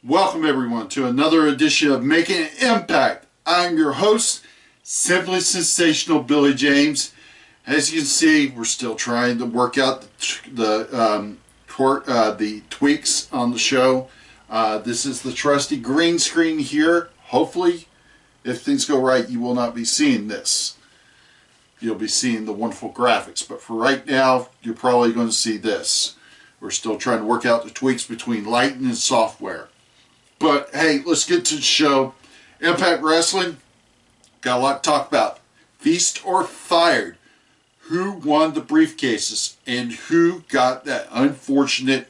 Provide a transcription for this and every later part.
Welcome everyone to another edition of Making an Impact. I'm your host, Simply Sensational Billy James. As you can see, we're still trying to work out the tweaks on the show. This is the trusty green screen here. Hopefully, if things go right, you will not be seeing this. You'll be seeing the wonderful graphics. But for right now, you're probably going to see this. We're still trying to work out the tweaks between lighting and software. But hey, let's get to the show. Impact Wrestling, got a lot to talk about. Feast or Fired. Who won the briefcases and who got that unfortunate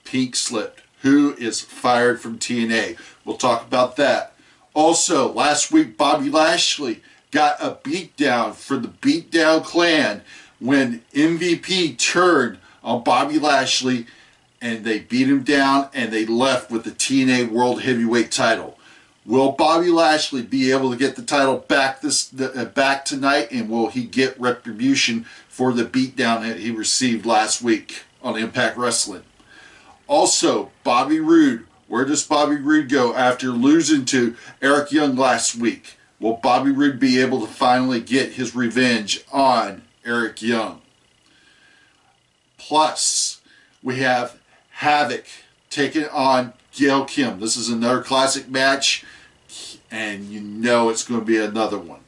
pink slip? Who is fired from TNA? We'll talk about that. Also, last week Bobby Lashley got a beatdown for the Beatdown Clan when MVP turned on Bobby Lashley and they beat him down and they left with the TNA World Heavyweight title. Will Bobby Lashley be able to get the title back back tonight, and will he get retribution for the beatdown that he received last week on Impact Wrestling? Also, Bobby Roode. Where does Bobby Roode go after losing to Eric Young last week? Will Bobby Roode be able to finally get his revenge on Eric Young? Plus, we have Havok taking on Gail Kim. This is another classic match, and you know it's going to be another one.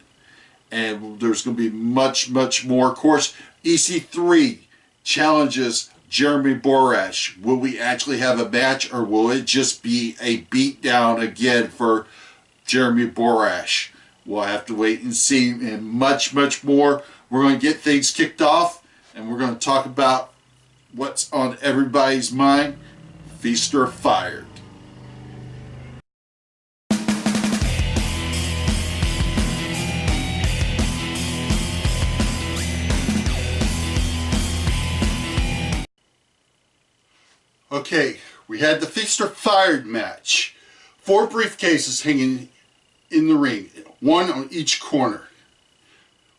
And there's going to be much, much more. Of course, EC3 challenges Jeremy Borash. Will we actually have a match, or will it just be a beatdown again for Jeremy Borash? We'll have to wait and see, and much, much more. We're going to get things kicked off, and we're going to talk about what's on everybody's mind. Feast or Fired. Okay, we had the Feast or Fired match. 4 briefcases hanging in the ring, 1 on each corner.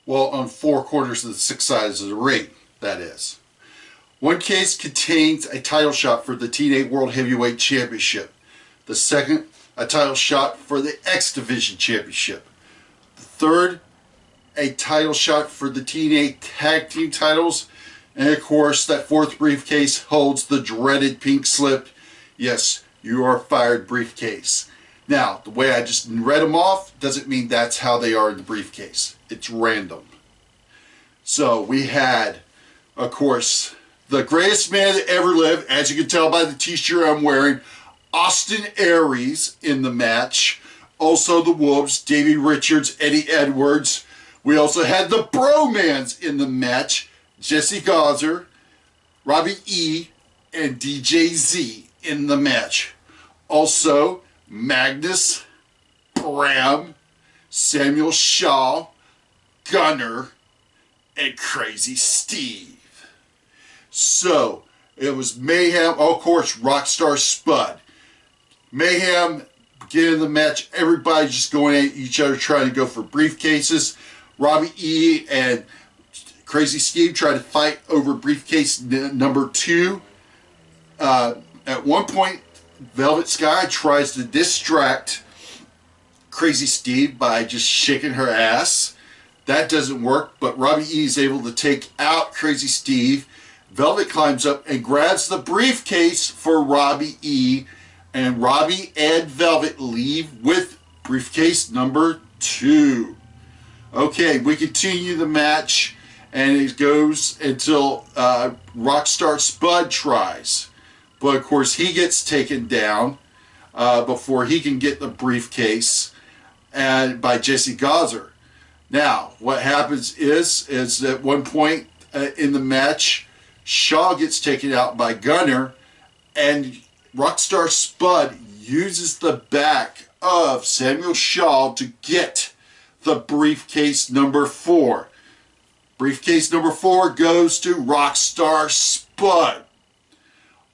Well, on 4 corners of the 6 sides of the ring, that is. 1 case contains a title shot for the TNA World Heavyweight Championship. The second, a title shot for the X Division Championship. The third, a title shot for the TNA Tag Team titles. And of course, that 4th briefcase holds the dreaded pink slip. Yes, you are fired briefcase. Now, the way I just read them off doesn't mean that's how they are in the briefcase. It's random. So we had, of course, the greatest man that ever lived, as you can tell by the t-shirt I'm wearing, Austin Aries in the match. Also the Wolves, Davey Richards, Eddie Edwards. We also had the Bromans in the match, Jessie, Robbie E, and DJ Z in the match. Also, Magnus, Bram, Samuel Shaw, Gunner, and Crazy Steve. So, it was mayhem. Oh, of course, Rockstar Spud. Mayhem, beginning of the match, everybody just going at each other trying to go for briefcases. Robbie E and Crazy Steve try to fight over briefcase number 2. At one point, Velvet Sky tries to distract Crazy Steve by just shaking her ass. That doesn't work, but Robbie E is able to take out Crazy Steve. Velvet climbs up and grabs the briefcase for Robbie E, and Robbie and Velvet leave with briefcase number 2. Okay, we continue the match, and it goes until Rockstar Spud tries. But of course, he gets taken down before he can get the briefcase, and by Jessie. Now, what happens is at one point in the match, Shaw gets taken out by Gunner, and Rockstar Spud uses the back of Samuel Shaw to get the briefcase number 4. Briefcase number 4 goes to Rockstar Spud.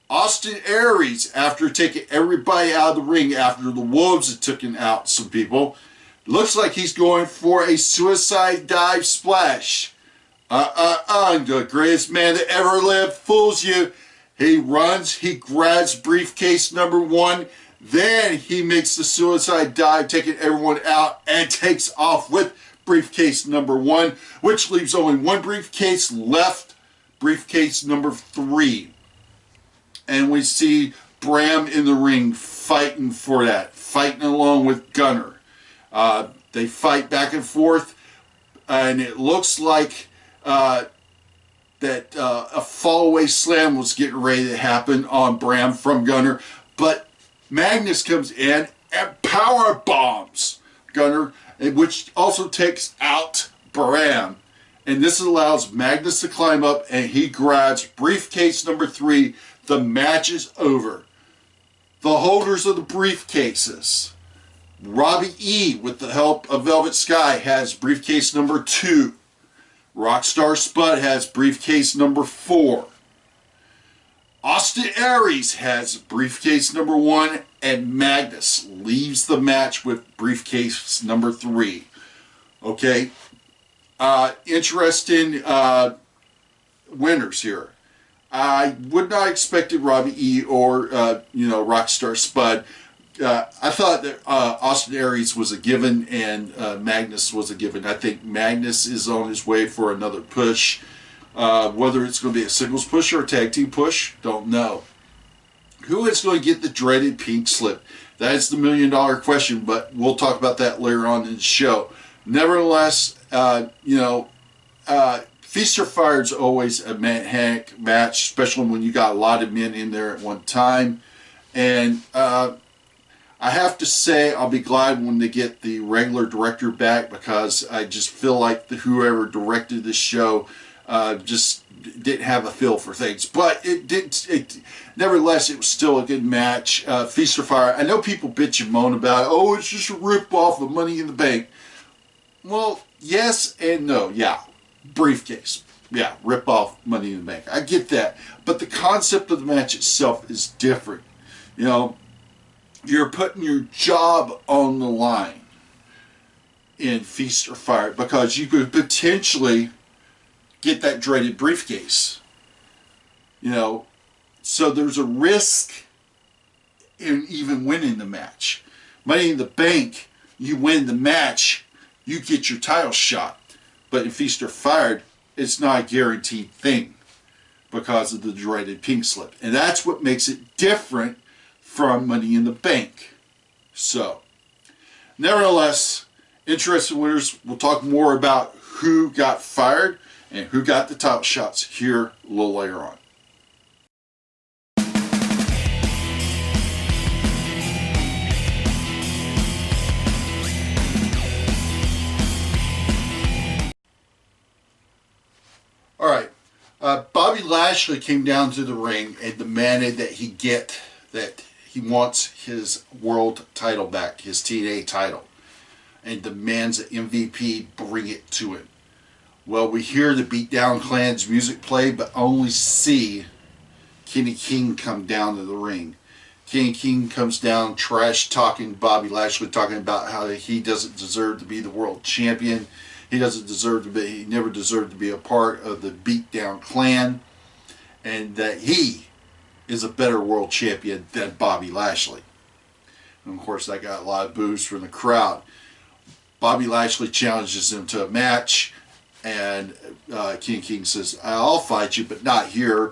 Austin Aries, after taking everybody out of the ring after the Wolves had taken out some people, looks like he's going for a suicide dive splash. The greatest man that ever lived fools you. He runs, he grabs briefcase number 1, Then he makes the suicide dive, taking everyone out, and takes off with briefcase number 1, which leaves only one briefcase left, briefcase number 3. And we see Bram in the ring fighting for that, fighting along with Gunner. They fight back and forth, and it looks like that a fallaway slam was getting ready to happen on Bram from Gunner, but Magnus comes in and power bombs Gunner, which also takes out Bram. And this allows Magnus to climb up, and he grabs briefcase number 3. The match is over. The holders of the briefcases. Robbie E, with the help of Velvet Sky, has briefcase number 2. Rockstar Spud has briefcase number 4. Austin Aries has briefcase number 1, and Magnus leaves the match with briefcase number 3. Okay, interesting winners here. I would not expected Robbie E or Rockstar Spud. I thought that Austin Aries was a given, and Magnus was a given. I think Magnus is on his way for another push. Whether it's going to be a singles push or a tag team push, don't know. Who is going to get the dreaded pink slip? That is the $1,000,000 question, but we'll talk about that later on in the show. Nevertheless, Feast or Fired is always a man-hack match, especially when you got a lot of men in there at one time. And I have to say, I'll be glad when they get the regular director back, because I just feel like whoever directed this show just didn't have a feel for things. But nevertheless, it was still a good match. Feast or Fire. I know people bitch and moan about it. Oh, it's just a rip-off of Money in the Bank. Well, yes and no. Yeah, briefcase. Yeah, rip-off Money in the Bank. I get that. But the concept of the match itself is different. You know, you're putting your job on the line in Feast or Fire, because you could potentially get that dreaded briefcase. You know, so there's a risk in even winning the match. Money in the Bank, you win the match, you get your title shot. But in Feast or Fired, it's not a guaranteed thing because of the dreaded pink slip. And that's what makes it different from Money in the Bank. So, nevertheless, interesting winners. We'll talk more about who got fired and who got the title shots here a little later on. All right, Bobby Lashley came down to the ring and demanded that he wants his world title back, his TNA title, and demands that MVP bring it to him. Well, we hear the Beatdown Clan's music play, but only see Kenny King come down to the ring. Kenny King comes down, trash talking Bobby Lashley, talking about how he doesn't deserve to be the world champion. He never deserved to be a part of the Beatdown Clan, and that he is a better world champion than Bobby Lashley. And of course, that got a lot of boos from the crowd. Bobby Lashley challenges him to a match, and King King says, I'll fight you, but not here.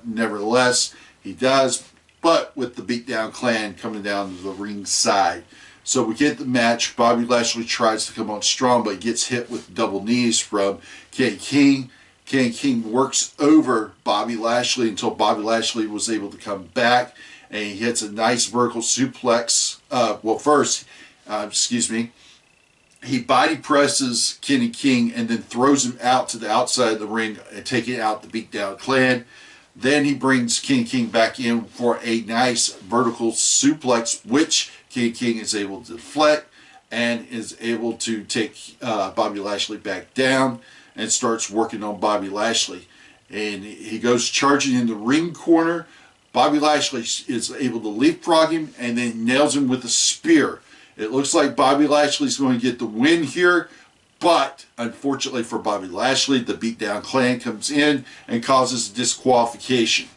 Nevertheless, he does, but with the Beatdown Clan coming down to the ringside. So we get the match. Bobby Lashley tries to come on strong, but gets hit with double knees from Kenny King. Kenny King works over Bobby Lashley until Bobby Lashley was able to come back, and he hits a nice vertical suplex. He body presses Kenny King and then throws him out to the outside of the ring, taking out the Beatdown Clan. Then he brings Kenny King back in for a nice vertical suplex, which Kenny King is able to deflect and is able to take Bobby Lashley back down and starts working on Bobby Lashley. And he goes charging in the ring corner. Bobby Lashley is able to leapfrog him and then nails him with a spear. It looks like Bobby Lashley's going to get the win here, but unfortunately for Bobby Lashley, the Beatdown Clan comes in and causes disqualification.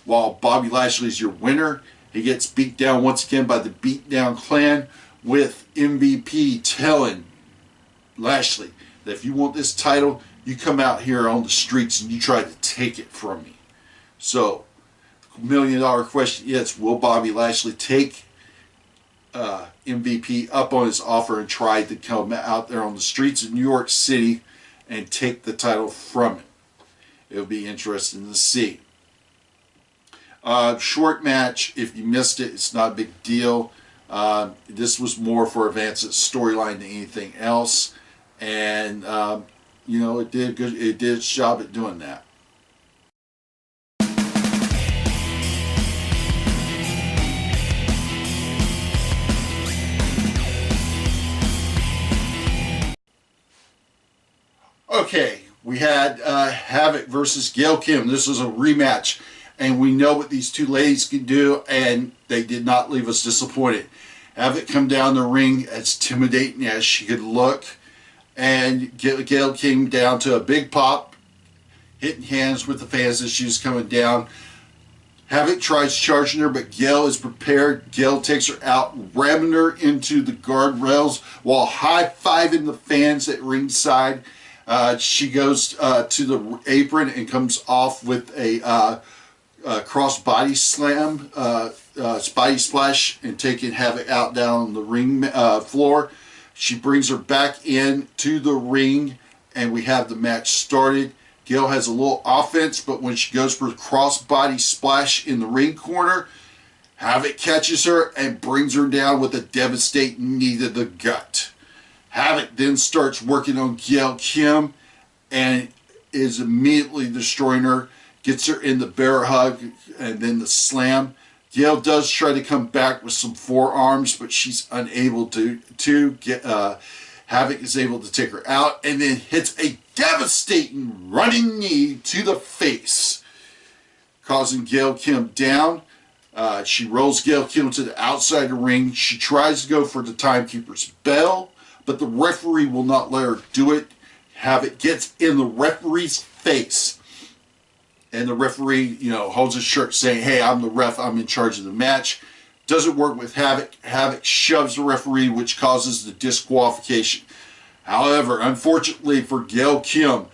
While Bobby Lashley is your winner, He gets beat down once again by the Beatdown Clan, with MVP telling Lashley that if you want this title, you come out here on the streets and you try to take it from me. So, $1 million question is, will Bobby Lashley take MVP up on his offer and try to come out there on the streets of New York City and take the title from him? It'll be interesting to see. Short match. If you missed it, it's not a big deal. This was more for Advance's storyline than anything else, and you know, it did good. It did its job at doing that. Okay, we had Havok versus Gail Kim. This was a rematch, and we know what these two ladies can do, and they did not leave us disappointed. Havok come down the ring as intimidating as she could look, and Gail came down to a big pop, hitting hands with the fans as she was coming down. Havok tries charging her, but Gail is prepared. Gail takes her out, ramming her into the guardrails while high-fiving the fans at ringside. She goes to the apron and comes off with a cross body slam, body splash, and taking Havok out down on the ring floor. She brings her back in to the ring, and we have the match started. Gail has a little offense, but when she goes for the cross body splash in the ring corner, Havok catches her and brings her down with a devastating knee to the gut. Havok then starts working on Gail Kim and is immediately destroying her, gets her in the bear hug and then the slam. Gail does try to come back with some forearms, but she's unable to get. Havok is able to take her out and then hits a devastating running knee to the face, causing Gail Kim down. She rolls Gail Kim to the outside of the ring. She tries to go for the timekeeper's bell, but the referee will not let her do it. Havok gets in the referee's face, and the referee, you know, holds his shirt saying, "Hey, I'm the ref, I'm in charge of the match." Doesn't work with Havok. Havok shoves the referee, which causes the disqualification. However, unfortunately for Gail Kim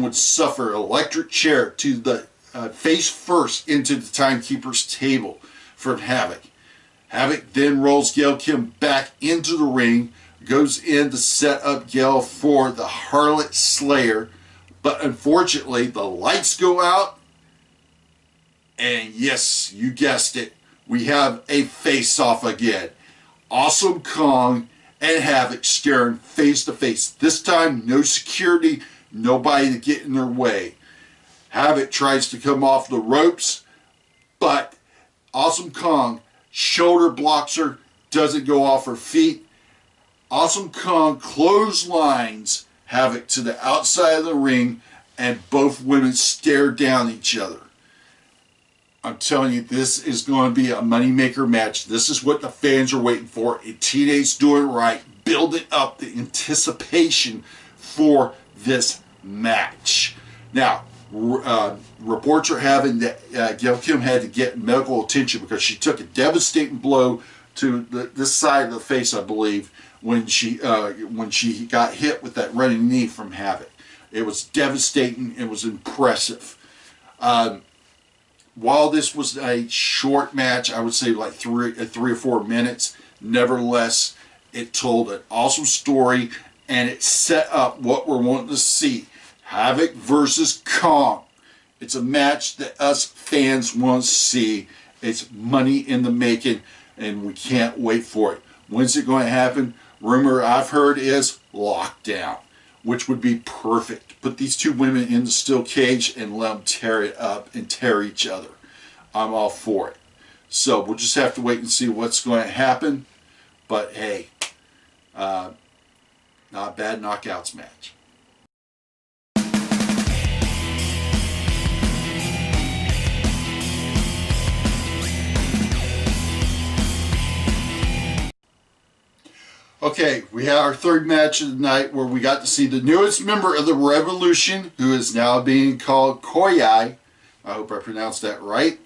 would suffer an electric chair to the face first into the timekeeper's table from Havok. Havok then rolls Gail Kim back into the ring, goes in to set up Gail for the Harlot Slayer, but unfortunately the lights go out, and yes, you guessed it, we have a face-off again. Awesome Kong and Havok staring face to face. This time, no security, nobody to get in their way. Havok tries to come off the ropes, but Awesome Kong shoulder blocks her, doesn't go off her feet. Awesome Kong clotheslines Havok to the outside of the ring, and both women stare down each other. I'm telling you, this is going to be a moneymaker match. This is what the fans are waiting for. And TNA's doing it right, building up the anticipation for this match. Now, reports are having that Gail Kim had to get medical attention because she took a devastating blow to this side of the face, I believe, when she got hit with that running knee from Havok. It was devastating. It was impressive. While this was a short match, I would say like three or 4 minutes, nevertheless, it told an awesome story, and it set up what we're wanting to see. Havok versus Kong. It's a match that us fans want to see. It's money in the making, and we can't wait for it. When's it going to happen? Rumor I've heard is lockdown, which would be perfect. Put these two women in the steel cage and let them tear it up and tear each other. I'm all for it. So we'll just have to wait and see what's going to happen. But hey, not a bad knockouts match. Okay, we had our third match of the night where we got to see the newest member of the Revolution, who is now being called Cory I. I hope I pronounced that right.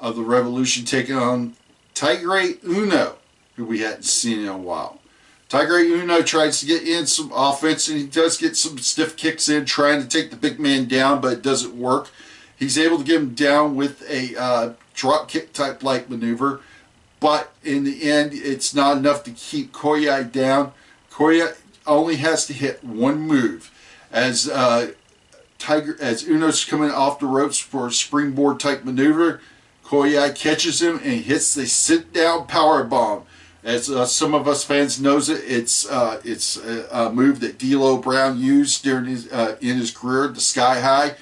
of the Revolution taking on Tigre Uno, who we hadn't seen in a while. Tigre Uno tries to get in some offense, and he does get some stiff kicks in, trying to take the big man down, but it doesn't work. He's able to get him down with a drop kick type like maneuver, but in the end, it's not enough to keep Cory I down. Cory I only has to hit one move. As Uno's coming off the ropes for a springboard type maneuver, Cory I catches him and hits the sit down power bomb. As some of us fans knows it, it's a move that D'Lo Brown used during his in his career, the Sky High.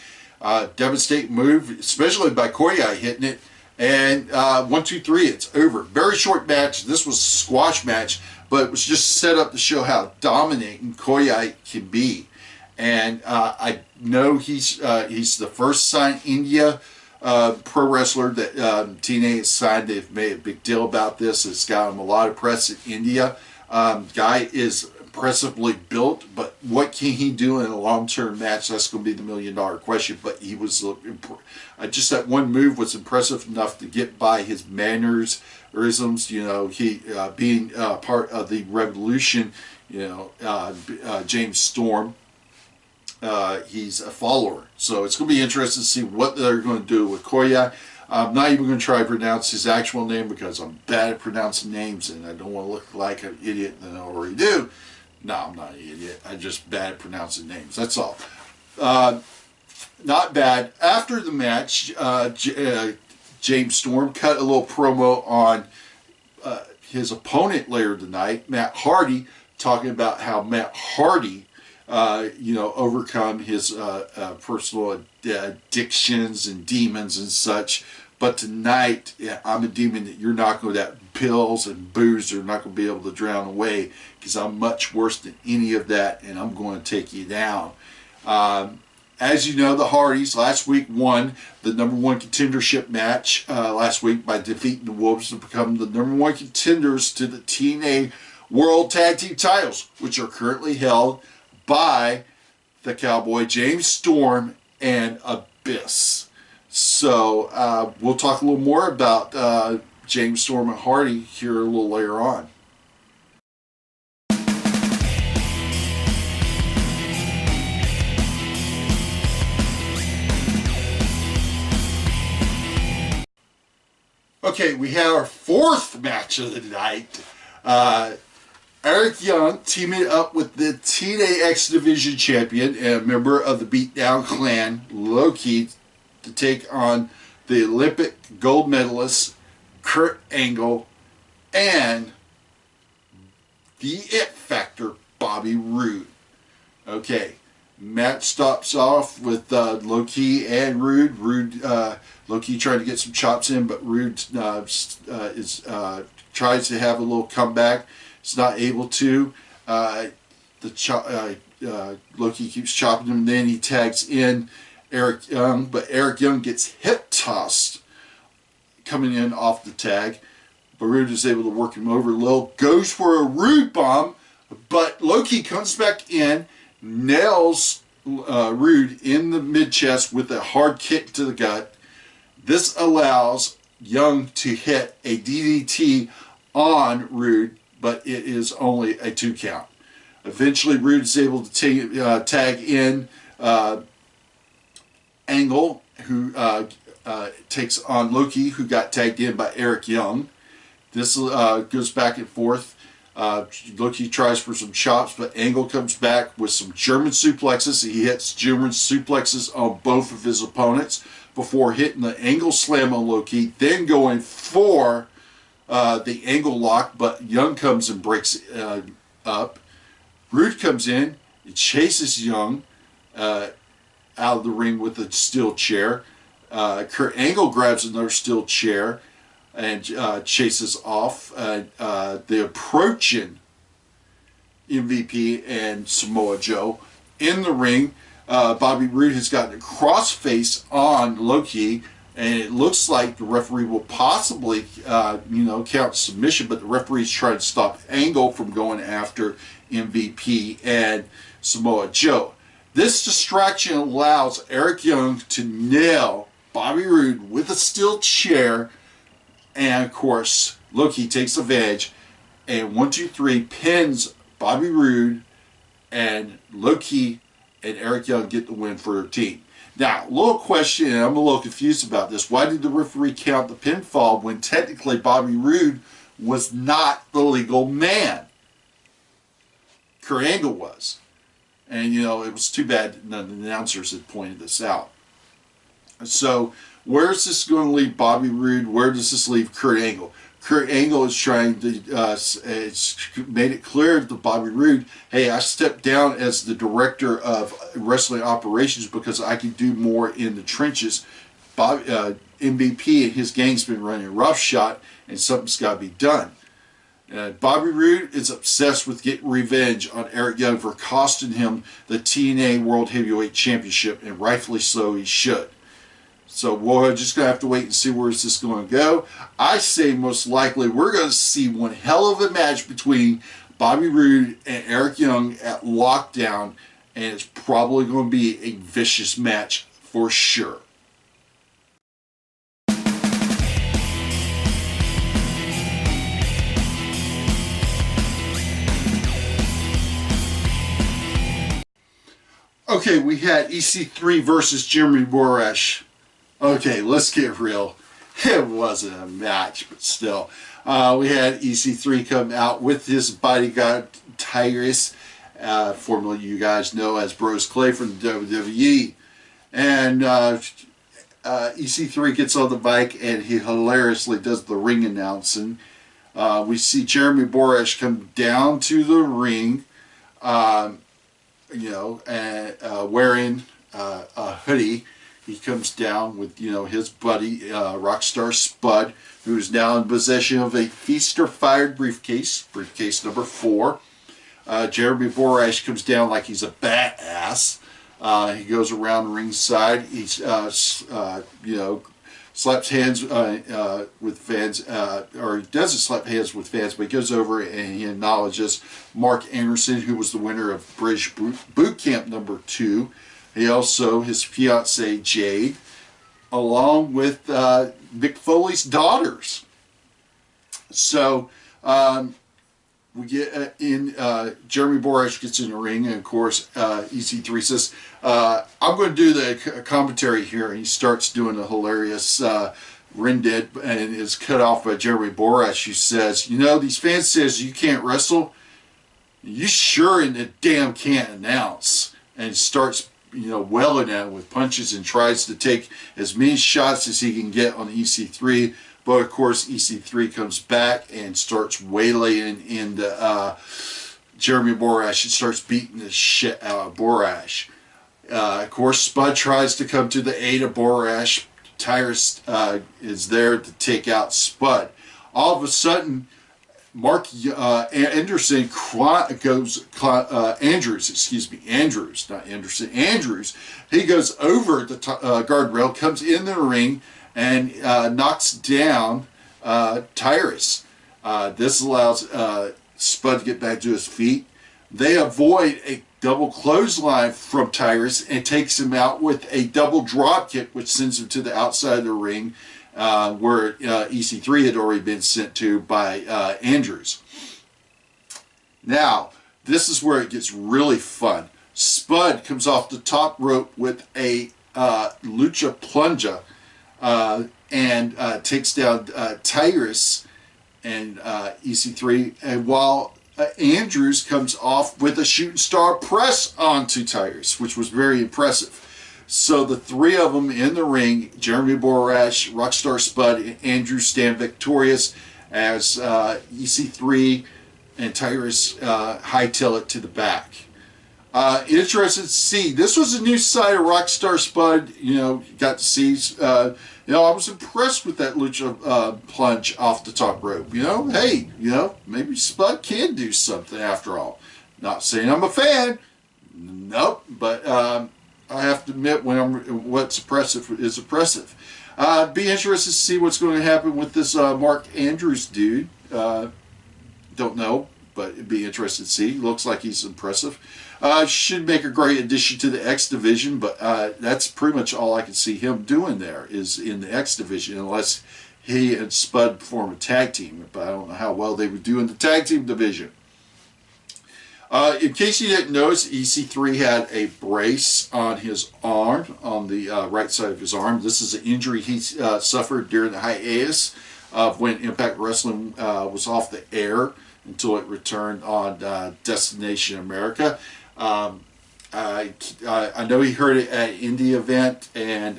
Devastating move, especially by Cory I hitting it. And 1, 2, 3, it's over. Very short match. This was a squash match, but it was just set up to show how dominating Cory I can be. And I know he's the first signed India pro wrestler that TNA has signed. They've made a big deal about this. It's got him a lot of press in India. Guy is impressively built, but what can he do in a long-term match? That's going to be the million-dollar question. But he was just that one move was impressive enough to get by his mannerisms. You know, he being part of the Revolution. You know, James Storm. He's a follower, so it's going to be interesting to see what they're going to do with Cory I. I'm not even going to try to pronounce his actual name because I'm bad at pronouncing names, and I don't want to look like an idiot that I already do. No, I'm not an idiot. I'm just bad at pronouncing names. That's all. Not bad. After the match, James Storm cut a little promo on his opponent later tonight, Matt Hardy, talking about how Matt Hardy overcome his personal addictions and demons and such. But tonight, I'm a demon that you're not going to, that pills and booze are not going to be able to drown away, because I'm much worse than any of that, and I'm going to take you down. As you know, the Hardys last week won the #1 contendership match last week by defeating the Wolves to become the #1 contenders to the TNA World Tag Team titles, which are currently held by the Cowboy James Storm and Abyss. So we'll talk a little more about James Storm and Hardy here a little later on. Okay, we have our fourth match of the night. Eric Young teaming up with the TNA X Division champion and a member of the Beatdown Clan, Low-Ki, to take on the Olympic gold medalist Kurt Angle and the It Factor Bobby Roode. Okay, match stops off with Low-Ki and Roode. Low-Ki trying to get some chops in, but Roode tries to have a little comeback. It's not able to. Low-Ki keeps chopping him, and then he tags in Eric Young, but Eric Young gets hip tossed coming in off the tag. But Roode is able to work him over a little. Goes for a Roode bomb, but Low-Ki comes back in, nails Roode in the mid-chest with a hard kick to the gut. This allows Young to hit a DDT on Roode, but it is only a 2 count. Eventually, Roode is able to tag in Angle, who takes on Low-Ki, who got tagged in by Eric Young. This goes back and forth. Low-Ki tries for some chops, but Angle comes back with some German suplexes. He hits German suplexes on both of his opponents before hitting the Angle slam on Low-Ki, then going for the Angle lock, but Young comes and breaks it up. Roode comes in, he chases Young out of the ring with a steel chair. Kurt Angle grabs another steel chair and chases off the approaching MVP and Samoa Joe. In the ring, Bobby Roode has gotten a crossface on Low-Ki, and it looks like the referee will possibly, count submission, but the referee's trying to stop Angle from going after MVP and Samoa Joe. This distraction allows Eric Young to nail Bobby Roode with a steel chair, and of course Loki takes advantage and 1, 2, 3 pins Bobby Roode, and Loki and Eric Young get the win for their team. Now, little question, and I'm a little confused about this. Why did the referee count the pinfall when technically Bobby Roode was not the legal man? Kurt Angle was. And, you know, it was too bad none of the announcers had pointed this out. So, where's this going to leave Bobby Roode? Where does this leave Kurt Angle? Kurt Angle is trying to, it's made it clear to Bobby Roode, hey, I stepped down as the director of wrestling operations because I can do more in the trenches. MVP and his gang's been running roughshod, and something's got to be done. Bobby Roode is obsessed with getting revenge on Eric Young for costing him the TNA World Heavyweight Championship, and rightfully so he should. So we're just going to have to wait and see where is this going to go. I say most likely we're going to see one hell of a match between Bobby Roode and Eric Young at Lockdown, and it's probably going to be a vicious match for sure. Okay, we had EC3 versus Jeremy Borash. Okay, let's get real. It wasn't a match, but still. We had EC3 come out with his bodyguard, Aries, formerly you guys know as Bros Clay from the WWE. And EC3 gets on the mic and he hilariously does the ring announcing. We see Jeremy Borash come down to the ring, you know, wearing a hoodie. He comes down with, you know, his buddy, Rockstar Spud, who is now in possession of a Feaster Fired briefcase, briefcase number 4. Jeremy Borash comes down like he's a badass. He goes around ringside. He's, you know, slaps hands with fans, or he doesn't slap hands with fans, but he goes over and he acknowledges Mark Anderson, who was the winner of British Boot Camp number 2. He also, his fiancee Jade, along with Mick Foley's daughters. So we get in, Jeremy Borash gets in the ring, and of course EC3 says, I'm going to do the commentary here, and he starts doing a hilarious Rended, and is cut off by Jeremy Borash, who says, you know, these fans says you can't wrestle, you sure in the damn can't announce, and starts, you know, welling at him with punches and tries to take as many shots as he can get on EC3. But of course, EC3 comes back and starts waylaying into Jeremy Borash and starts beating the shit out of Borash. Of course, Spud tries to come to the aid of Borash. Tyrus is there to take out Spud. All of a sudden, Mark Anderson goes, Andrews, excuse me, Andrews, not Anderson, Andrews. He goes over the guardrail, comes in the ring, and knocks down Tyrus. This allows Spud to get back to his feet. They avoid a double clothesline from Tyrus and takes him out with a double drop kick, which sends him to the outside of the ring, where EC3 had already been sent to by Andrews. Now, this is where it gets really fun. Spud comes off the top rope with a lucha plunger and takes down Tyrus and EC3, and while Andrews comes off with a shooting star press onto Tyrus, which was very impressive. So the three of them in the ring, Jeremy Borash, Rockstar Spud, and Andrews, stand victorious as EC3 and Tyrus hightail it to the back. Interested to see. This was a new side of Rockstar Spud. You know, got to see. You know, I was impressed with that lucha plunge off the top rope. You know, hey, you know, maybe Spud can do something after all. Not saying I'm a fan. Nope, but I have to admit when what's impressive is impressive. Be interested to see what's going to happen with this Mark Andrews dude. Don't know. but it'd be interesting to see. Looks like he's impressive. Should make a great addition to the X division, but that's pretty much all I can see him doing there is in the X division, unless he and Spud form a tag team. But I don't know how well they would do in the tag team division. In case you didn't notice, EC3 had a brace on his arm, on the right side of his arm. This is an injury he suffered during the hiatus of when Impact Wrestling was off the air until it returned on Destination America. I know he heard it at an indie event, and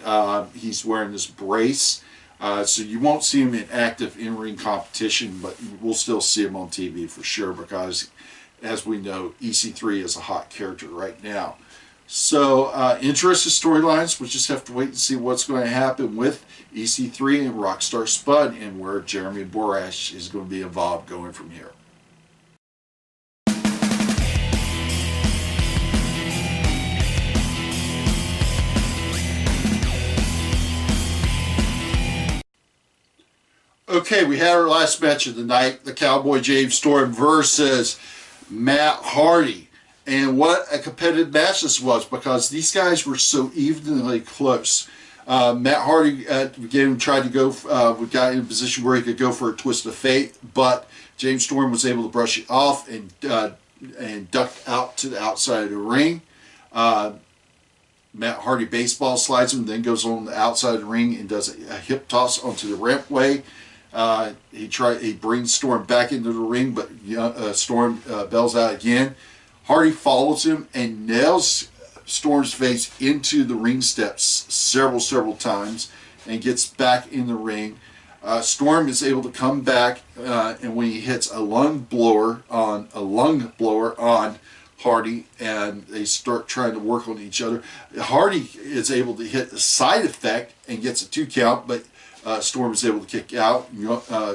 he's wearing this brace. So you won't see him in active in-ring competition, but we'll still see him on TV for sure because, as we know, EC3 is a hot character right now. So, interesting storylines. We'll just have to wait and see what's going to happen with EC3 and Rockstar Spud and where Jeremy Borash is going to be involved going from here. Okay, we had our last match of the night, the Cowboy James Storm versus Matt Hardy. And what a competitive match this was because these guys were so evenly close. Matt Hardy again tried to go, got in a position where he could go for a twist of fate, but James Storm was able to brush it off and ducked out to the outside of the ring. Matt Hardy baseball slides him, then goes on the outside of the ring and does a hip toss onto the rampway. He brings Storm back into the ring, but Storm bails out again. Hardy follows him and nails Storm's face into the ring steps several times and gets back in the ring. Storm is able to come back, and when he hits a lung blower on Hardy, and they start trying to work on each other, Hardy is able to hit a side effect and gets a 2 count, but Storm is able to kick out.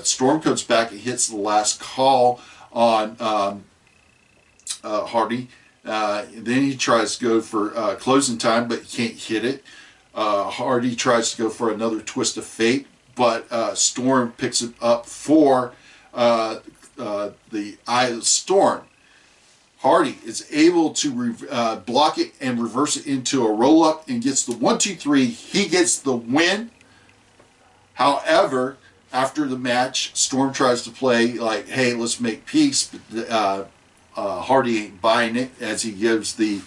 Storm comes back and hits the last call on Hardy. Then he tries to go for closing time, but he can't hit it. Hardy tries to go for another twist of fate, but Storm picks it up for the Eye of the Storm. Hardy is able to block it and reverse it into a roll-up and gets the 1-2-3. He gets the win. However, after the match, Storm tries to play like, hey, let's make peace, but Hardy ain't buying it as he gives the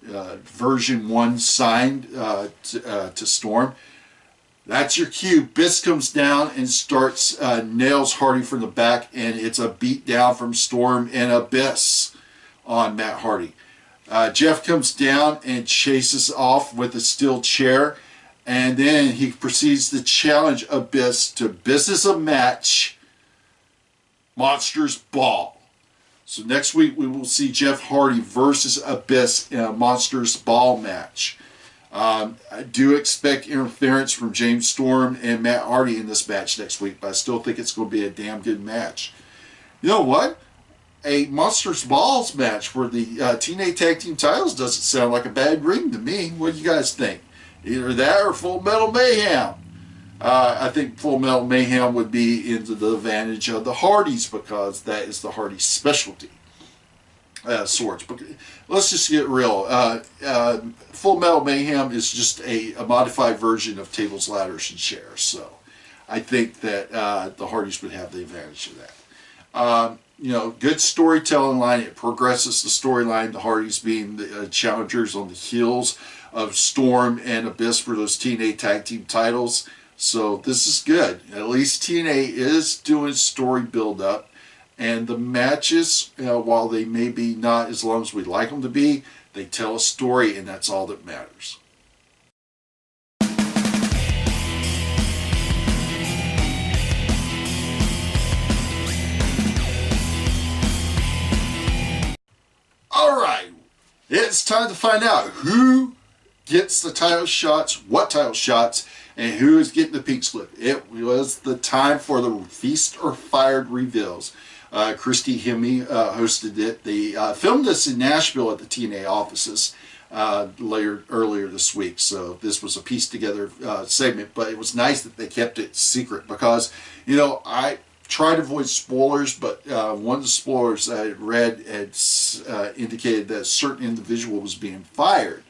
version 1 signed to Storm. That's your cue. Biss comes down and starts, nails Hardy from the back, and it's a beat down from Storm and Abyss on Matt Hardy. Jeff comes down and chases off with a steel chair, and then he proceeds to challenge Abyss to business a match, Monsters Ball. So next week we will see Jeff Hardy versus Abyss in a Monsters Ball match. I do expect interference from James Storm and Matt Hardy in this match next week, but I still think it's going to be a damn good match. You know what? A Monsters Balls match for the TNA Tag Team titles doesn't sound like a bad dream to me. What do you guys think? Either that or Full Metal Mayhem. I think Full Metal Mayhem would be into the advantage of the Hardys because that is the Hardys' specialty. Sorts. But let's just get real. Full Metal Mayhem is just a modified version of tables, ladders, and chairs. So I think that the Hardys would have the advantage of that. You know, good storytelling line. It progresses the storyline. The Hardys being the challengers on the heels of Storm and Abyss for those TNA Tag Team titles. So this is good. At least TNA is doing story build-up. And the matches, while they may be not as long as we'd like them to be, they tell a story, and that's all that matters. All right, it's time to find out who gets the title shots, what title shots, and who is getting the pink slip. It was the time for the Feast or Fired reveals. Christy Hemme hosted it. They filmed this in Nashville at the TNA offices earlier this week. So this was a pieced together segment, but it was nice that they kept it secret because, you know, try to avoid spoilers, but one of the spoilers I had read had indicated that a certain individual was being fired.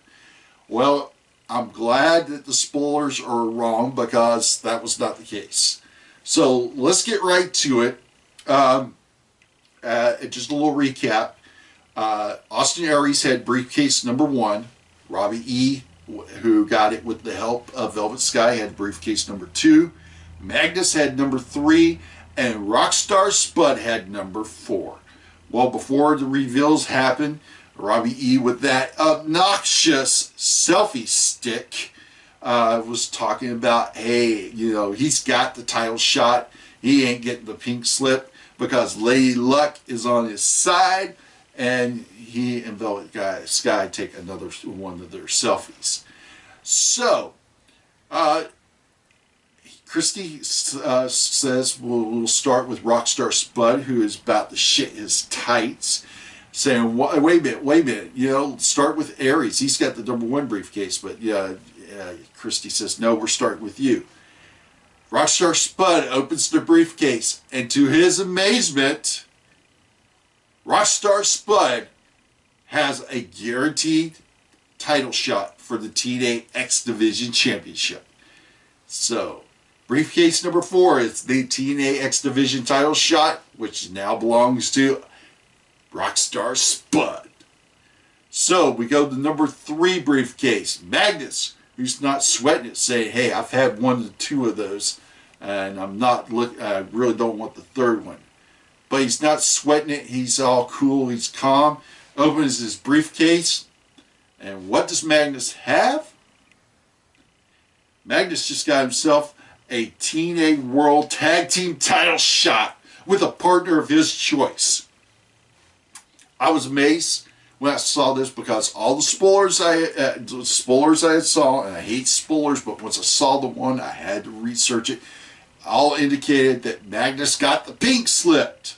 Well, I'm glad that the spoilers are wrong, because that was not the case. So let's get right to it. Just a little recap. Austin Aries had briefcase number 1. Robbie E, who got it with the help of Velvet Sky, had briefcase number 2. Magnus had number 3. And Rockstar Spud had number 4. Well, before the reveals happened, Robbie E, with that obnoxious selfie stick, was talking about, hey, you know, he's got the title shot. He ain't getting the pink slip because Lady Luck is on his side, and he and Velvet Sky take another one of their selfies. So, Christy says we'll start with Rockstar Spud, who is about to shit his tights, saying, wait a minute, you know, start with Aries. He's got the number 1 briefcase, but Christy says, no, we're starting with you. Rockstar Spud opens the briefcase, and to his amazement, Rockstar Spud has a guaranteed title shot for the TNA X Division Championship. So, briefcase number 4 is the TNA X Division title shot, which now belongs to Rockstar Spud. So we go to number 3 briefcase. Magnus, who's not sweating it, saying, hey, I've had 1 to 2 of those, and I really don't want the 3rd one. But he's not sweating it. He's all cool. He's calm. Opens his briefcase. And what does Magnus have? Magnus just got himself a TNA World Tag Team title shot with a partner of his choice. I was amazed when I saw this, because all the spoilers I saw, and I hate spoilers, but once I saw the one, I had to research it, all indicated that Magnus got the pink slipped.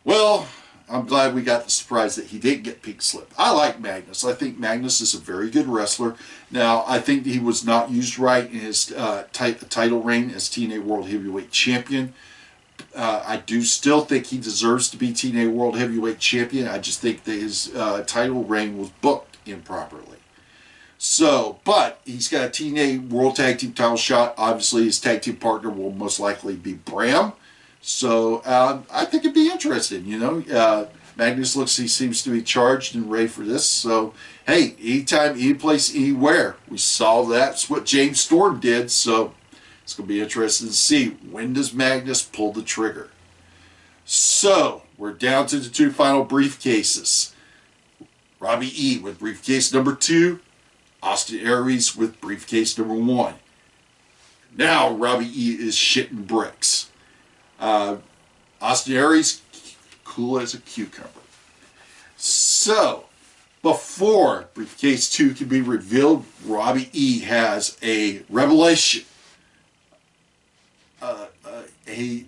Well, I'm glad we got the surprise that he didn't get pink slipped. I like Magnus. I think Magnus is a very good wrestler. Now, I think he was not used right in his title reign as TNA World Heavyweight Champion. I do still think he deserves to be TNA World Heavyweight Champion. I just think that his title reign was booked improperly. So, but he's got a TNA World Tag Team title shot. Obviously, his tag team partner will most likely be Bram. So, I think it'd be interesting, you know. Magnus he seems to be charged and ready for this. So, hey, anytime, any place, anywhere. We saw that's what James Storm did. So, it's going to be interesting to see, when does Magnus pull the trigger. So, we're down to the 2 final briefcases. Robbie E with briefcase number 2. Austin Aries with briefcase number 1. Now, Robbie E is shitting bricks. Austin Aries, cool as a cucumber. So, before briefcase 2 can be revealed, Robbie E has a revelation. He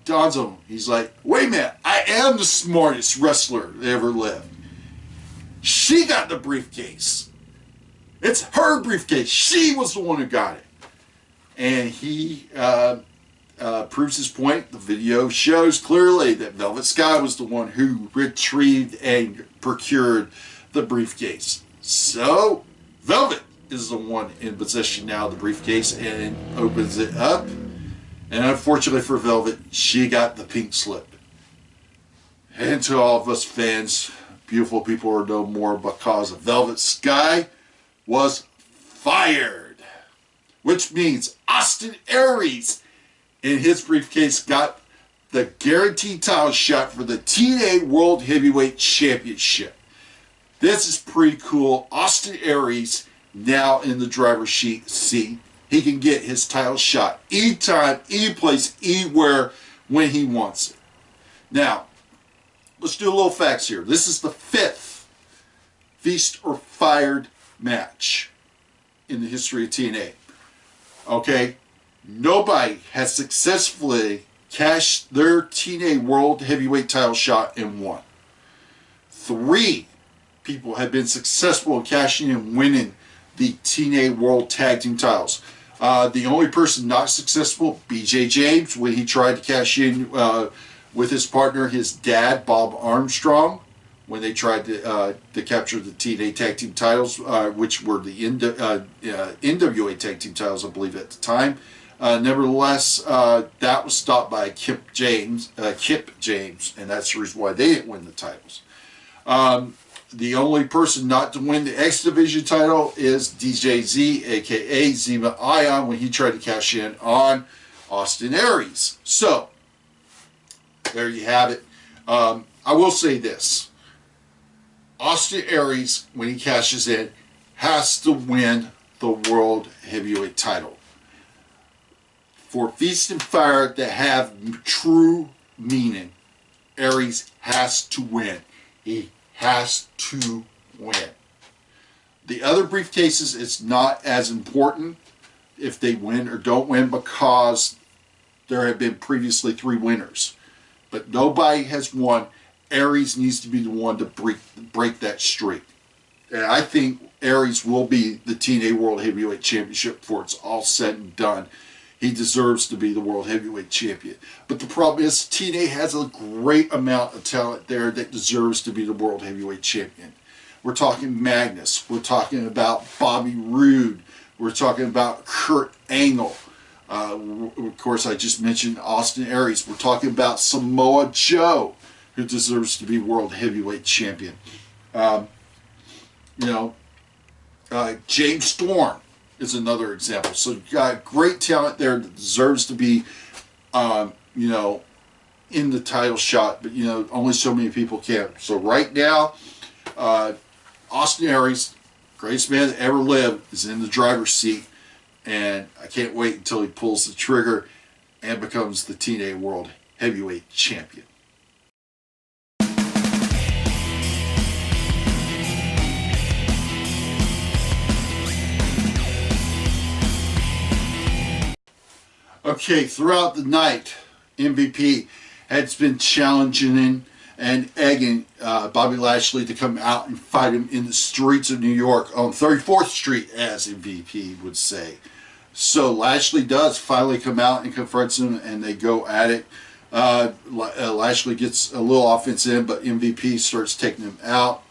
dawns on him. He's like, wait a minute, I am the smartest wrestler that ever lived. She got the briefcase. It's her briefcase. She was the one who got it. And he proves his point. The video shows clearly that Velvet Sky was the one who retrieved and procured the briefcase. So, Velvet is the one in possession now of the briefcase and opens it up. And unfortunately for Velvet, she got the pink slip. And to all of us fans, beautiful people are no more because Velvet Sky was fired. Which means Austin Aries in his briefcase got the guaranteed title shot for the TNA World Heavyweight Championship. This is pretty cool. Austin Aries now in the driver's seat. He can get his title shot anytime, any place, anywhere, when he wants it. Now, let's do a little facts here. This is the 5th Feast or Fired match in the history of TNA. Okay? Nobody has successfully cashed their TNA World Heavyweight title shot and won. 3 people have been successful in cashing and winning the TNA World Tag Team titles. The only person not successful, BJ James, when he tried to cash in with his partner, his dad, Bob Armstrong, when they tried to capture the TNA Tag Team titles, which were the NWA Tag Team titles, I believe, at the time. Nevertheless, that was stopped by Kip James, and that's the reason why they didn't win the titles. The only person not to win the X Division title is DJZ, aka Zima Ion, when he tried to cash in on Austin Aries. So, there you have it. I will say this. Austin Aries, when he cashes in, has to win the World Heavyweight title. For Feast and Fire to have true meaning, Aries has to win. He has to win. The other briefcases, it's not as important if they win or don't win, because there have been previously 3 winners. But nobody has won. Aries needs to be the one to break that streak. And I think Aries will be the TNA World Heavyweight Championship before it's all said and done. He deserves to be the World Heavyweight Champion. But the problem is, TNA has a great amount of talent there that deserves to be the World Heavyweight Champion. We're talking Magnus. We're talking about Bobby Roode. We're talking about Kurt Angle. Of course, I just mentioned Austin Aries. We're talking about Samoa Joe, who deserves to be World Heavyweight Champion. James Storm is another example. So you got great talent there that deserves to be, in the title shot, but only so many people can. So right now, Austin Aries, greatest man that ever lived, is in the driver's seat, and I can't wait until he pulls the trigger and becomes the TNA World Heavyweight Champion. Okay, throughout the night, MVP has been challenging and egging Bobby Lashley to come out and fight him in the streets of New York on 34th Street, as MVP would say. So Lashley does finally come out and confronts him, and they go at it. Lashley gets a little offense in, but MVP starts taking him out,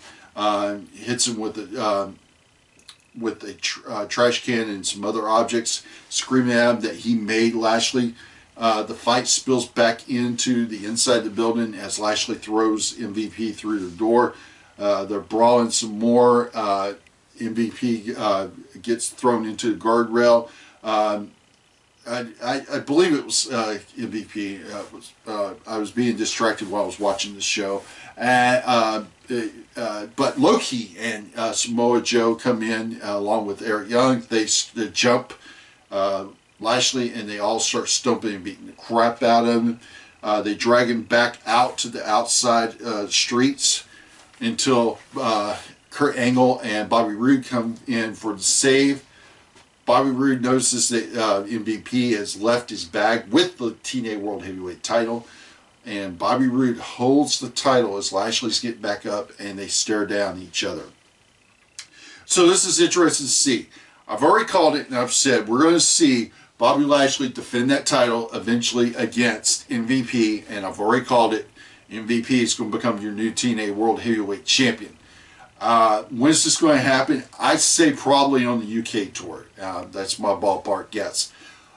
hits him with a trash can and some other objects, screaming at him that he made Lashley. The fight spills back into the inside of the building as Lashley throws MVP through the door. They're brawling some more. MVP gets thrown into the guardrail. I believe it was MVP. I was being distracted while I was watching the show. But Loki and Samoa Joe come in along with Eric Young. They jump Lashley, and they all start stomping and beating the crap out of him. They drag him back out to the outside streets until Kurt Angle and Bobby Roode come in for the save. Bobby Roode notices that MVP has left his bag with the TNA World Heavyweight title, and Bobby Roode holds the title as Lashley's getting back up, and they stare down at each other. So this is interesting to see. I've already called it, and I've said we're going to see Bobby Lashley defend that title eventually against MVP, and I've already called it. MVP is going to become your new TNA World Heavyweight Champion. When's this going to happen? I say probably on the UK tour. That's my ballpark guess.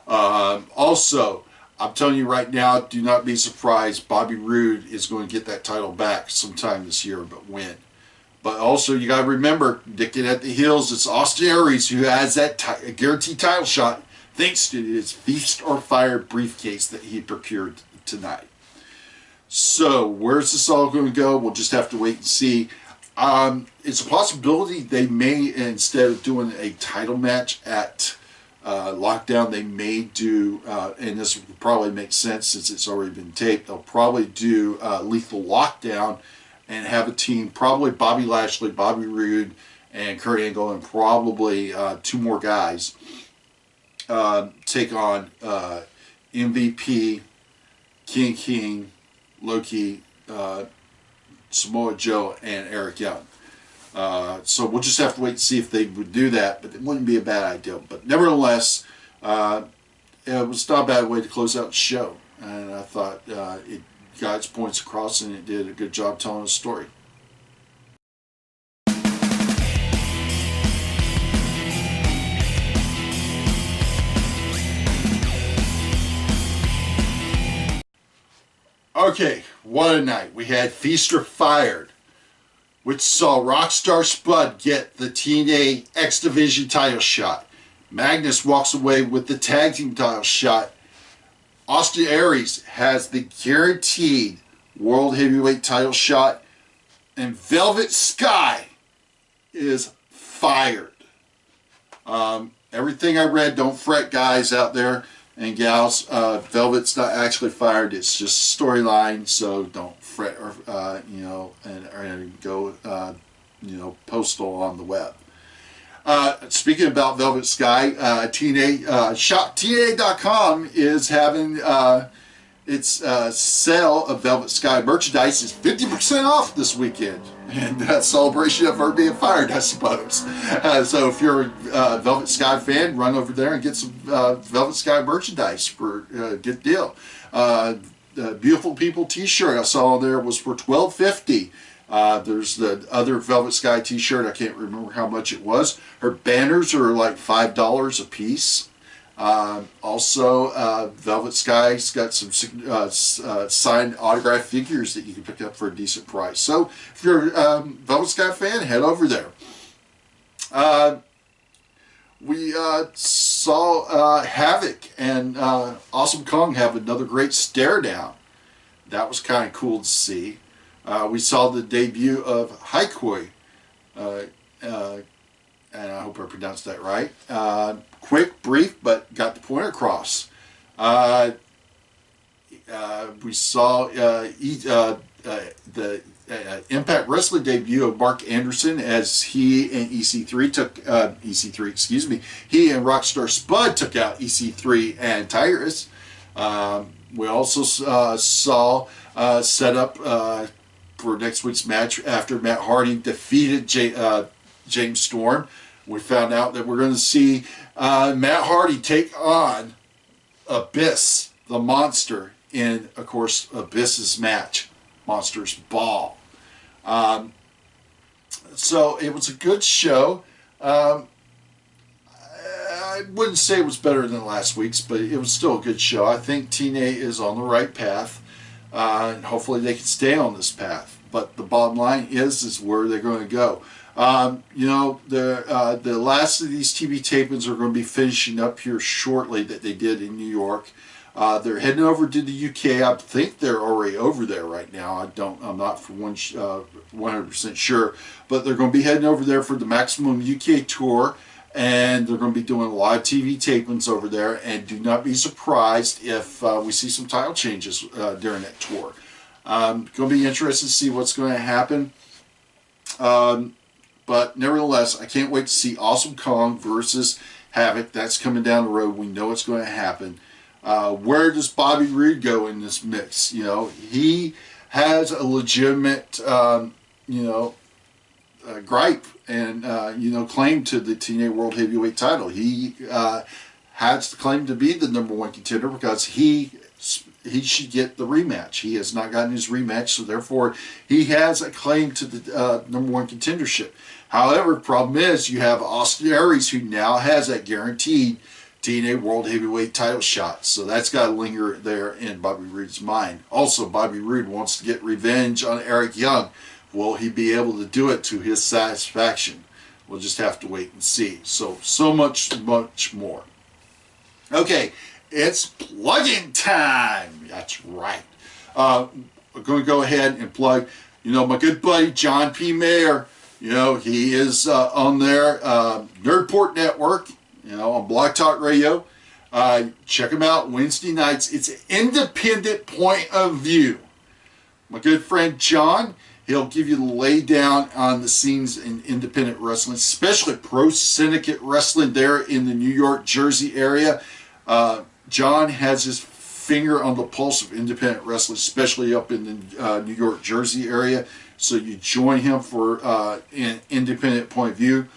Also, I'm telling you right now, do not be surprised. Bobby Roode is going to get that title back sometime this year, but when? But also, you got to remember, Dicking at the heels, it's Austin Aries who has that guaranteed title shot thanks to his Feast or Fire briefcase that he procured tonight. So, where's this all going to go? We'll just have to wait and see. It's a possibility they may, instead of doing a title match at Lockdown, they may do, and this would probably make sense since it's already been taped, they'll probably do Lethal Lockdown and have a team, probably Bobby Lashley, Bobby Roode, and Kurt Angle, and probably 2 more guys, take on MVP, King, Loki, Samoa Joe, and Eric Young. So we'll just have to wait and see if they would do that, but it wouldn't be a bad idea. But nevertheless, It was not a bad way to close out the show, and I thought it got its points across, and it did a good job telling a story. Okay, what a night. We had Feast or Fired, which saw Rockstar Spud get the TNA X Division title shot. Magnus walks away with the tag team title shot. Aries has the guaranteed World Heavyweight title shot. And Velvet Sky is fired. Everything I read, don't fret guys out there and gals, Velvet's not actually fired. It's just a storyline, so don't fret or and go postal on the web. Speaking about Velvet Sky, TNA.com is having its sale of Velvet Sky merchandise is 50% off this weekend, and celebration of her being fired, I suppose. So if you're a Velvet Sky fan, run over there and get some Velvet Sky merchandise for a good deal. The Beautiful People t-shirt I saw there was for $12.50. There's the other Velvet Sky t-shirt. I can't remember how much it was. Her banners are like $5 a piece. Also, Velvet Sky's got some signed autograph figures that you can pick up for a decent price. So if you're a Velvet Sky fan, head over there. We saw Havok and Awesome Kong have another great stare down. That was kind of cool to see. We saw the debut of Haikoi, and I hope I pronounced that right. Quick, brief, but got the point across. We saw the Impact Wrestling debut of Mark Anderson as he and he and Rockstar Spud took out EC3 and Tyrus. We also saw set up for next week's match after Matt Hardy defeated James Storm. We found out that we're going to see Matt Hardy take on Abyss, the Monster, in, of course, Abyss's match, Monster's Ball. So it was a good show. I wouldn't say it was better than last week's, but it was still a good show. I think TNA is on the right path, and hopefully they can stay on this path. But the bottom line is where they're going to go. The last of these TV tapings are going to be finishing up here shortly that they did in New York. They're heading over to the UK. I think they're already over there right now. I'm not for 100% sure, but they're going to be heading over there for the Maximum UK tour, and they're going to be doing live TV tapings over there. And do not be surprised if we see some title changes during that tour. Going to be interested to see what's going to happen. But nevertheless, I can't wait to see Awesome Kong versus Havok. That's coming down the road. We know it's going to happen. Where does Bobby Roode go in this mix? You know, he has a legitimate, gripe and, claim to the TNA World Heavyweight title. He has the claim to be the #1 contender because he should get the rematch. He has not gotten his rematch, so therefore he has a claim to the #1 contendership. However, the problem is you have Aries, who now has that guaranteed TNA World Heavyweight title shot. So that's got to linger there in Bobby Roode's mind. Also, Bobby Roode wants to get revenge on Eric Young. Will he be able to do it to his satisfaction? We'll just have to wait and see. So much more. Okay, it's plug-in time. That's right. I'm going to go ahead and plug, my good buddy John P. Mayer. He is on their Nerdport Network, on Blog Talk Radio. Check him out Wednesday nights. It's an independent point of view. My good friend John, he'll give you the lay down on the scenes in independent wrestling, especially Pro Syndicate Wrestling there in the New York, Jersey area. John has his finger on the pulse of independent wrestling, especially up in the New York, Jersey area. So you join him for an independent point of view.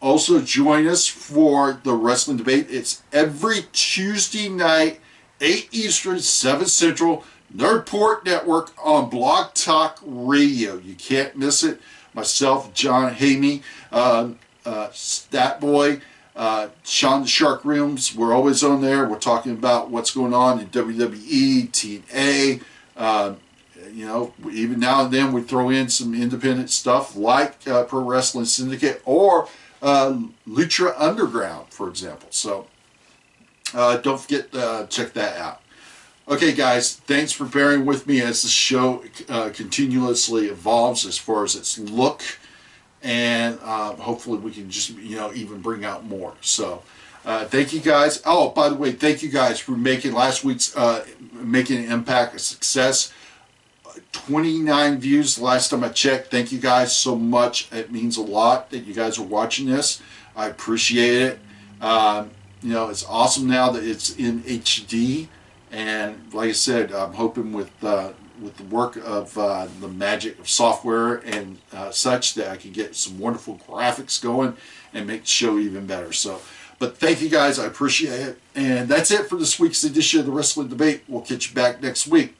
Also join us for the wrestling debate. It's every Tuesday night, 8 Eastern, 7 Central, Nerdport Network on Blog Talk Radio. You can't miss it. Myself, John Hamey, Stat Boy, Sean the Shark Rims, we're always on there. We're talking about what's going on in WWE, TNA, you know, even now and then we throw in some independent stuff like Pro Wrestling Syndicate or Lucha Underground, for example. So don't forget to check that out. Okay, guys, thanks for bearing with me as the show continuously evolves as far as its look, and hopefully we can just, you know, even bring out more. So thank you guys. Oh, by the way, thank you guys for making last week's Making Impact a success. 29 views last time I checked. Thank you guys so much. It means a lot that you guys are watching this. I appreciate it. You know, it's awesome now that it's in HD, and like I said, I'm hoping with the work of the magic of software and such that I can get some wonderful graphics going and make the show even better. So, but thank you guys. I appreciate it. And that's it for this week's edition of the Wrestling Debate. We'll catch you back next week.